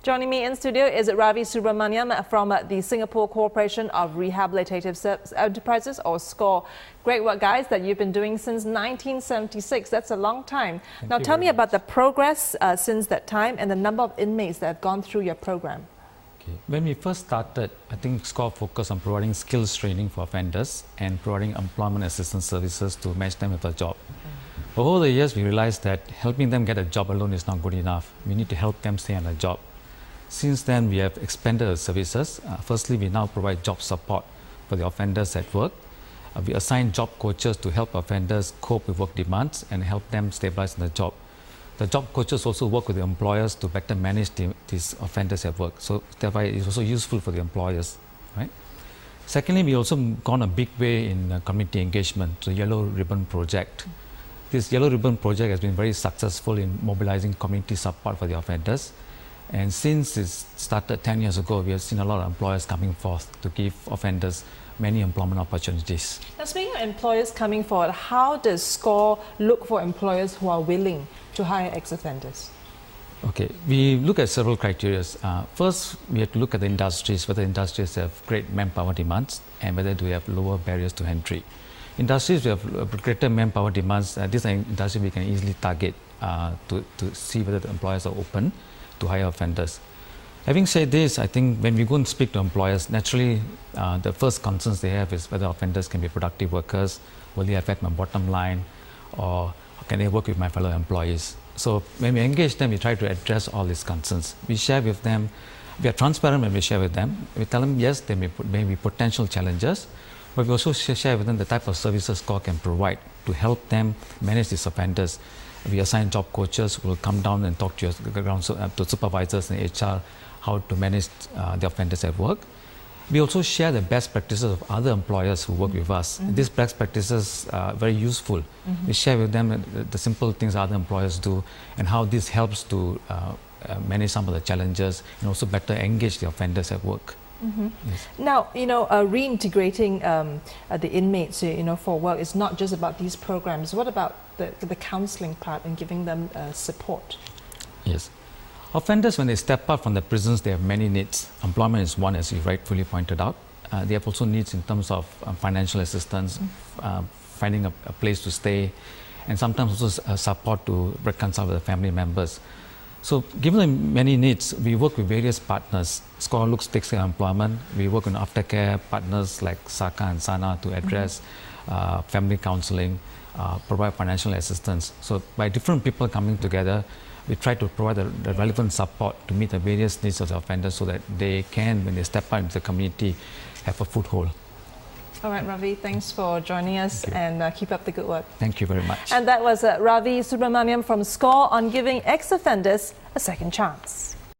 Joining me in studio is Ravi Subramanian from the Singapore Corporation of Rehabilitative Enterprises, or SCORE. Great work, guys, that you've been doing since 1976. That's a long time. Now, tell me about the progress since that time and the number of inmates that have gone through your program. Okay. When we first started, I think SCORE focused on providing skills training for offenders and providing employment assistance services to match them with a job. Over the years, we realized that helping them get a job alone is not good enough. We need to help them stay on a job. Since then, we have expanded our services. Firstly, we now provide job support for the offenders at work. We assign job coaches to help offenders cope with work demands and help them stabilize in the job. The job coaches also work with the employers to better manage these offenders at work. So thereby, it's also useful for the employers, right? Secondly, we also gone a big way in community engagement, the Yellow Ribbon Project. This Yellow Ribbon Project has been very successful in mobilizing community support for the offenders. And since it started 10 years ago, we have seen a lot of employers coming forth to give offenders many employment opportunities. Now, speaking of employers coming forward, how does SCORE look for employers who are willing to hire ex-offenders? Okay, we look at several criteria. First, we have to look at the industries, whether industries have great manpower demands and whether do we have lower barriers to entry. Industries we have greater manpower demands, these are industries we can easily target to see whether the employers are open to hire offenders. Having said this, I think when we go and speak to employers, naturally the first concerns they have is whether offenders can be productive workers, will they affect my bottom line, or can they work with my fellow employees. So when we engage them, we try to address all these concerns. We share with them, we are transparent when we share with them. We tell them, yes, there may be potential challenges, but we also share with them the type of services SCORE can provide to help them manage these offenders. We assign job coaches who will come down and talk to your ground to supervisors and HR how to manage the offenders at work. We also share the best practices of other employers who work with us. These best practices are very useful. We share with them the simple things other employers do and how this helps to manage some of the challenges and also better engage the offenders at work. Yes. Now, reintegrating the inmates, for work is not just about these programs. What about the counselling part and giving them support? Yes. Offenders, when they step out from the prisons, they have many needs. Employment is one, as you rightfully pointed out. They have also needs in terms of financial assistance, finding a place to stay, and sometimes also support to reconcile with the family members. So given the many needs, we work with various partners. SCORE takes care of employment. We work with aftercare partners like SACA and SANA to address family counseling, provide financial assistance. So by different people coming together, we try to provide the relevant support to meet the various needs of the offenders so that they can, when they step out into the community, have a foothold. All right, Ravi, thanks for joining us and keep up the good work. Thank you very much. And that was Ravi Subramanian from SCORE on giving ex-offenders a second chance.